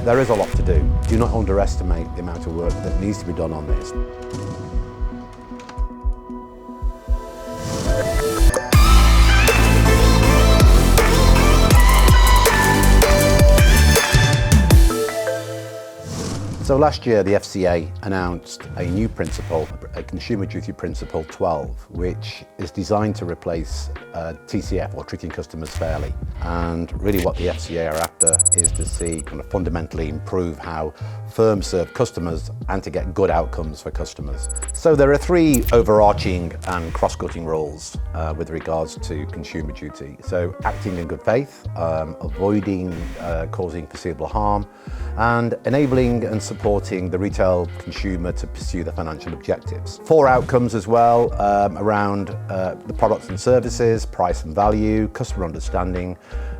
There is a lot to do. Do not underestimate the amount of work that needs to be done on this. So last year the FCA announced a new principle, a Consumer Duty Principle 12, which is designed to replace TCF, or treating customers fairly. And really what the FCA are after is to see kind of fundamentally improve how firms serve customers and to get good outcomes for customers. So there are three overarching and cross-cutting rules with regards to consumer duty. So acting in good faith, avoiding causing foreseeable harm, and enabling and supporting the retail consumer to pursue their financial objectives. Four outcomes as well around the products and services, price and value, customer understanding,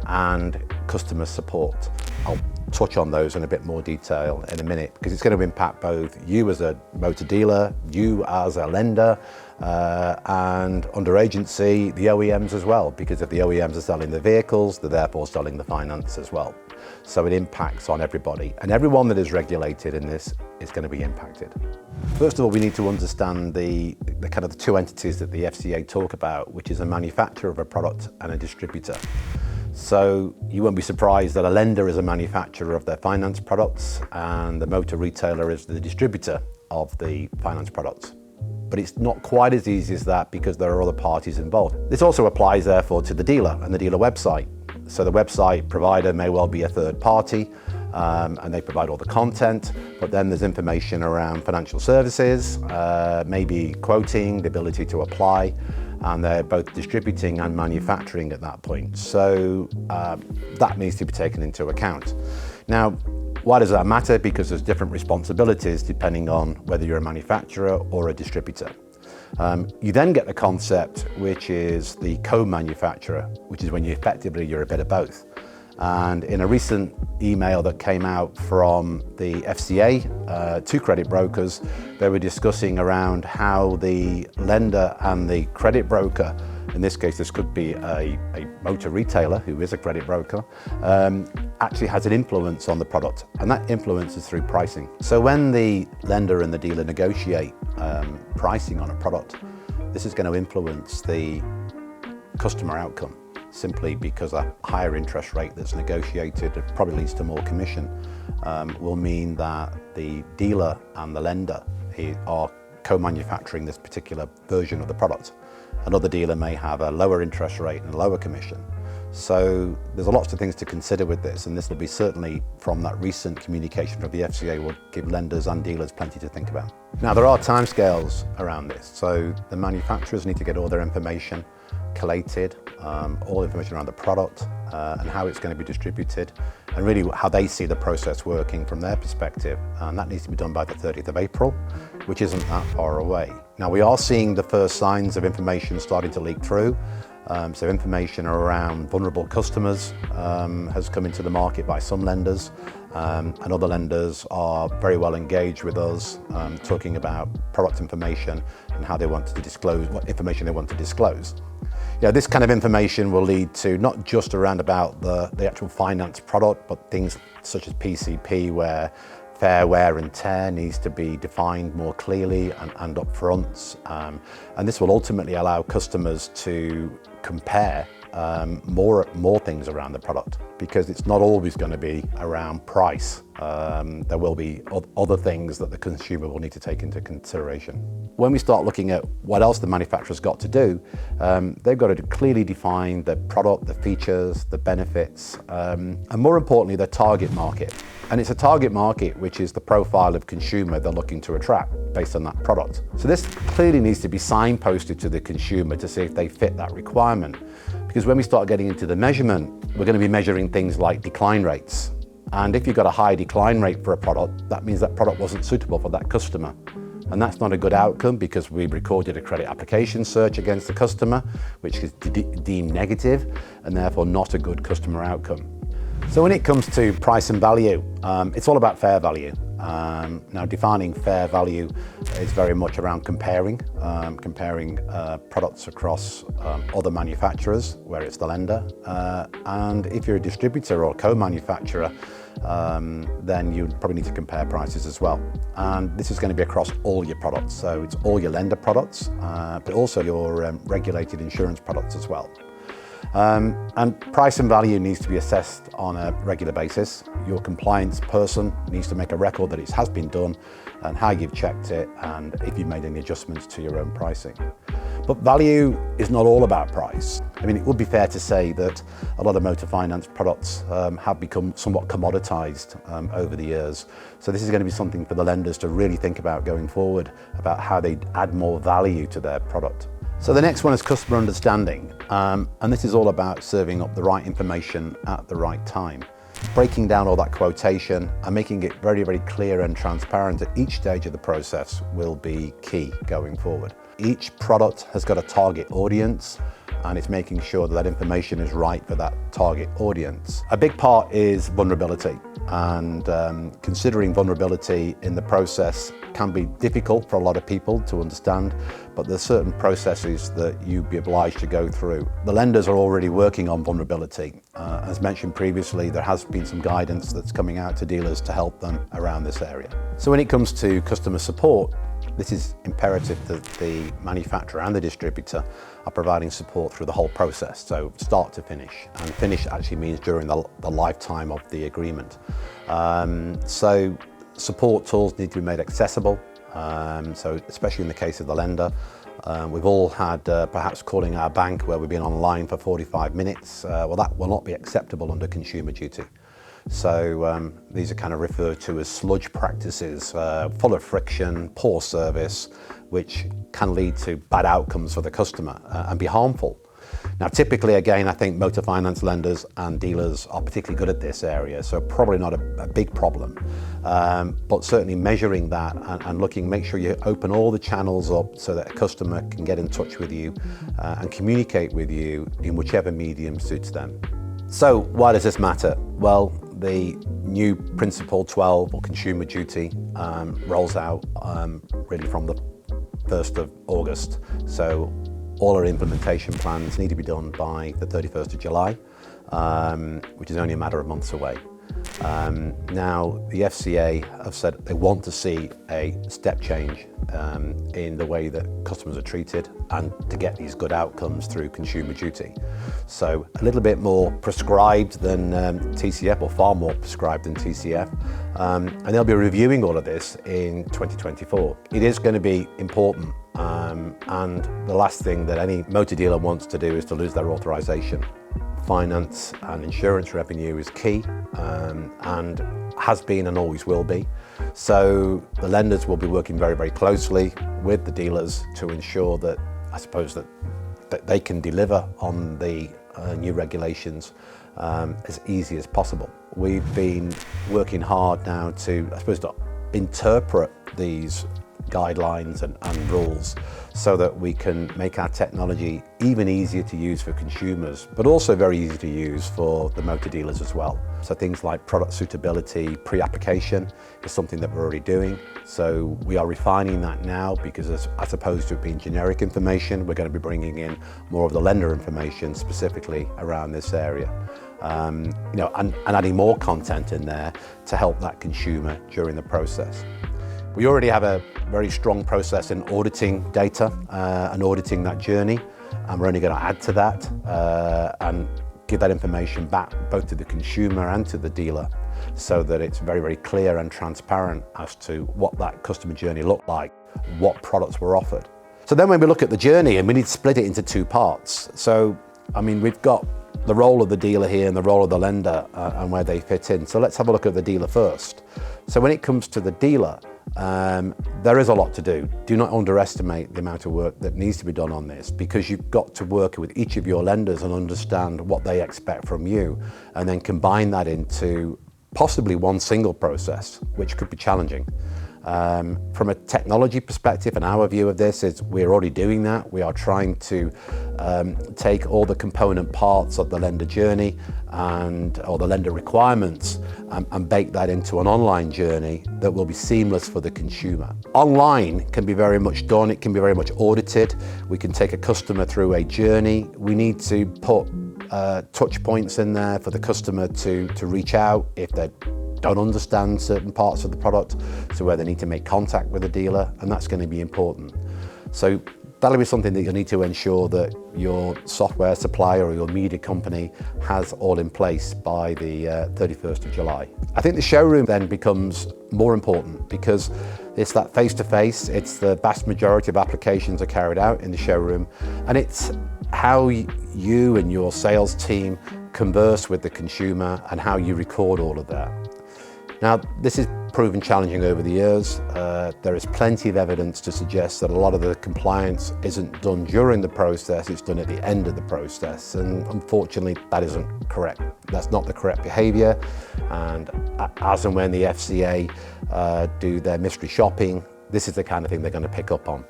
and customer support. I'll touch on those in a bit more detail in a minute because it's going to impact both you as a motor dealer, you as a lender, and under agency, the OEMs as well, because if the OEMs are selling the vehicles, they're therefore selling the finance as well. So it impacts on everybody, and everyone that is regulated in this is going to be impacted. First of all, we need to understand the kind of the two entities that the FCA talk about, which is a manufacturer of a product and a distributor. So you won't be surprised that a lender is a manufacturer of their finance products and the motor retailer is the distributor of the finance products. But it's not quite as easy as that because there are other parties involved. This also applies therefore to the dealer and the dealer website. So the website provider may well be a third party and they provide all the content, but then there's information around financial services, maybe quoting, the ability to apply, and they're both distributing and manufacturing at that point. So that needs to be taken into account. Now, why does that matter? Because there's different responsibilities depending on whether you're a manufacturer or a distributor. You then get the concept, which is the co-manufacturer, which is when you're a bit of both. And in a recent email that came out from the FCA to credit brokers, they were discussing around how the lender and the credit broker, in this case this could be a motor retailer who is a credit broker, actually has an influence on the product, and that influence is through pricing. So when the lender and the dealer negotiate pricing on a product, this is going to influence the customer outcome, simply because a higher interest rate that's negotiated, it probably leads to more commission, will mean that the dealer and the lender are co-manufacturing this particular version of the product. Another dealer may have a lower interest rate and a lower commission. So there's lots of things to consider with this, and this will be certainly from that recent communication from the FCA will give lenders and dealers plenty to think about. Now there are timescales around this, so the manufacturers need to get all their information collated, all information around the product and how it's going to be distributed, and really how they see the process working from their perspective, and that needs to be done by the 30th of April, which isn't that far away. Now we are seeing the first signs of information starting to leak through. So information around vulnerable customers has come into the market by some lenders, and other lenders are very well engaged with us, talking about product information and how they want to disclose, what information they want to disclose. Yeah, this kind of information will lead to not just around about the actual finance product, but things such as PCP, where fair wear and tear needs to be defined more clearly and upfront. And this will ultimately allow customers to compare more things around the product, because it's not always going to be around price. There will be other things that the consumer will need to take into consideration. When we start looking at what else the manufacturer's got to do, they've got to clearly define the product, the features, the benefits, and more importantly, the target market. And it's a target market which is the profile of consumer they're looking to attract based on that product. So this clearly needs to be signposted to the consumer to see if they fit that requirement. Because when we start getting into the measurement, we're going to be measuring things like decline rates. And if you've got a high decline rate for a product, that means that product wasn't suitable for that customer. And that's not a good outcome, because we've recorded a credit application search against the customer, which is deemed negative and therefore not a good customer outcome. So when it comes to price and value, it's all about fair value. Now defining fair value is very much around comparing products across other manufacturers, where it's the lender. And if you're a distributor or co-manufacturer, then you probably need to compare prices as well. And this is going to be across all your products. So it's all your lender products, but also your regulated insurance products as well. And price and value needs to be assessed on a regular basis. Your compliance person needs to make a record that it has been done and how you've checked it and if you've made any adjustments to your own pricing. But value is not all about price. I mean, it would be fair to say that a lot of motor finance products have become somewhat commoditized over the years. So this is going to be something for the lenders to really think about going forward, about how they add more value to their product. So the next one is customer understanding, and this is all about serving up the right information at the right time. Breaking down all that quotation and making it very, very clear and transparent at each stage of the process will be key going forward. Each product has got a target audience, and it's making sure that that information is right for that target audience. A big part is vulnerability, and considering vulnerability in the process can be difficult for a lot of people to understand, but there's certain processes that you'd be obliged to go through. The lenders are already working on vulnerability. As mentioned previously, there has been some guidance that's coming out to dealers to help them around this area. So when it comes to customer support, this is imperative that the manufacturer and the distributor are providing support through the whole process, so start to finish. And finish actually means during the lifetime of the agreement. So support tools need to be made accessible, so especially in the case of the lender. We've all had perhaps calling our bank where we've been online for 45 minutes. Well, that will not be acceptable under consumer duty. So these are kind of referred to as sludge practices, full of friction, poor service, which can lead to bad outcomes for the customer and be harmful. Now, typically, again, I think motor finance lenders and dealers are particularly good at this area, so probably not a big problem. But certainly measuring that and looking, make sure you open all the channels up so that a customer can get in touch with you and communicate with you in whichever medium suits them. So why does this matter? Well, the new Principle 12 or Consumer Duty rolls out really from the 1st of August. So all our implementation plans need to be done by the 31st of July, which is only a matter of months away. Now, the FCA have said they want to see a step change in the way that customers are treated and to get these good outcomes through consumer duty. So a little bit more prescribed than TCF, or far more prescribed than TCF, and they'll be reviewing all of this in 2024. It is going to be important, and the last thing that any motor dealer wants to do is to lose their authorization. Finance and insurance revenue is key, and has been and always will be. So the lenders will be working very, very closely with the dealers to ensure that, I suppose, that they can deliver on the new regulations as easy as possible. We've been working hard now to, I suppose, to interpret these guidelines and rules so that we can make our technology even easier to use for consumers, but also very easy to use for the motor dealers as well. So things like product suitability, pre-application is something that we're already doing. So we are refining that now because as opposed to it being generic information, we're going to be bringing in more of the lender information specifically around this area. And adding more content in there to help that consumer during the process. We already have a very strong process in auditing data and auditing that journey, and we're only going to add to that and give that information back both to the consumer and to the dealer so that it's very, very clear and transparent as to what that customer journey looked like, what products were offered. So then when we look at the journey, and we need to split it into two parts. So, I mean, we've got the role of the dealer here and the role of the lender and where they fit in. So let's have a look at the dealer first. So when it comes to the dealer, there is a lot to do. Do not underestimate the amount of work that needs to be done on this, because you've got to work with each of your lenders and understand what they expect from you, and then combine that into possibly one single process, which could be challenging. From a technology perspective, and our view of this is we're already doing that. We are trying to take all the component parts of the lender journey or the lender requirements and bake that into an online journey that will be seamless for the consumer. Online can be very much done. It can be very much audited. We can take a customer through a journey. We need to put touch points in there for the customer to reach out if they don't understand certain parts of the product, so where they need to make contact with the dealer, and that's going to be important. So that'll be something that you'll need to ensure that your software supplier or your media company has all in place by the 31st of July. I think the showroom then becomes more important because it's that face-to-face, it's the vast majority of applications are carried out in the showroom, and it's how you and your sales team converse with the consumer and how you record all of that. Now, this is proven challenging over the years. There is plenty of evidence to suggest that a lot of the compliance isn't done during the process, it's done at the end of the process. And unfortunately, that isn't correct. That's not the correct behavior. And as and when the FCA do their mystery shopping, this is the kind of thing they're going to pick up on.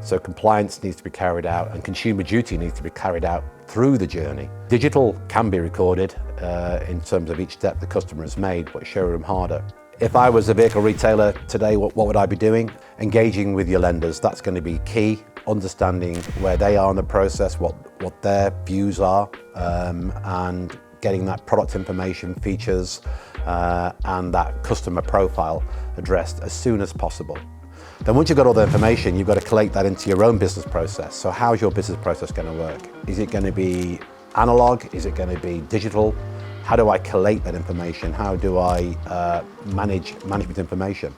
So compliance needs to be carried out and consumer duty needs to be carried out through the journey. Digital can be recorded in terms of each step the customer has made, but showroom harder. If I was a vehicle retailer today, what would I be doing? Engaging with your lenders, that's going to be key. Understanding where they are in the process, what their views are, and getting that product information, features, and that customer profile addressed as soon as possible. Then once you've got all the information, you've got to collate that into your own business process. So how's your business process going to work? Is it going to be analog? Is it going to be digital? How do I collate that information? How do I manage management information?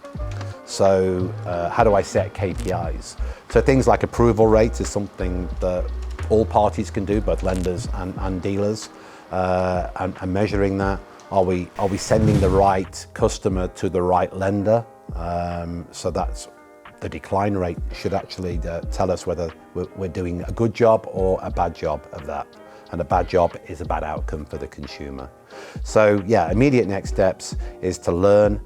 So how do I set KPIs? So things like approval rates is something that all parties can do, both lenders and dealers, and measuring that. Are we sending the right customer to the right lender? So that's the decline rate should actually tell us whether we're doing a good job or a bad job of that. And a bad job is a bad outcome for the consumer. So yeah, immediate next steps is to learn,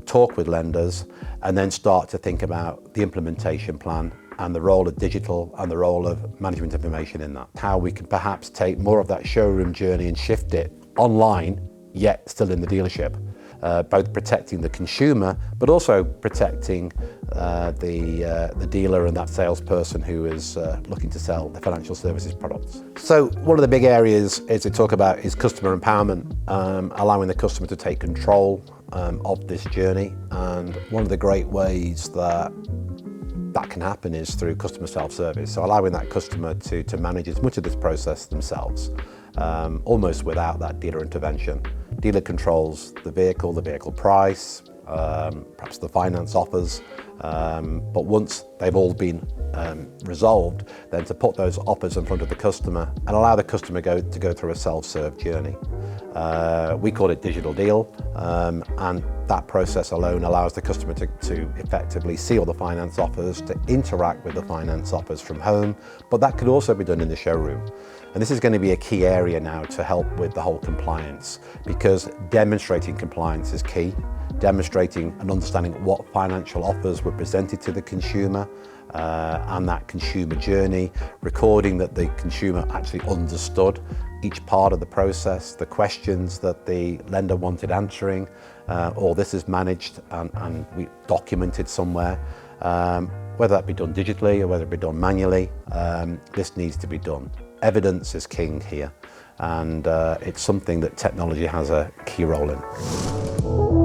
talk with lenders, and then start to think about the implementation plan and the role of digital and the role of management information in that. How we can perhaps take more of that showroom journey and shift it online, yet still in the dealership. Both protecting the consumer, but also protecting the dealer and that salesperson who is looking to sell the financial services products. So one of the big areas is to talk about is customer empowerment, allowing the customer to take control of this journey. And one of the great ways that can happen is through customer self-service. So allowing that customer to manage as much of this process themselves, almost without that dealer intervention. Dealer controls the vehicle price, perhaps the finance offers, but once they've all been resolved, then to put those offers in front of the customer and allow the customer to go through a self-serve journey. We call it digital deal, and that process alone allows the customer to effectively see all the finance offers, to interact with the finance offers from home, but that could also be done in the showroom. And this is going to be a key area now to help with the whole compliance, because demonstrating compliance is key. Demonstrating and understanding what financial offers were presented to the consumer and that consumer journey, recording that the consumer actually understood each part of the process, the questions that the lender wanted answering, all this is managed and we documented somewhere. Whether that be done digitally or whether it be done manually, this needs to be done. Evidence is king here, and it's something that technology has a key role in.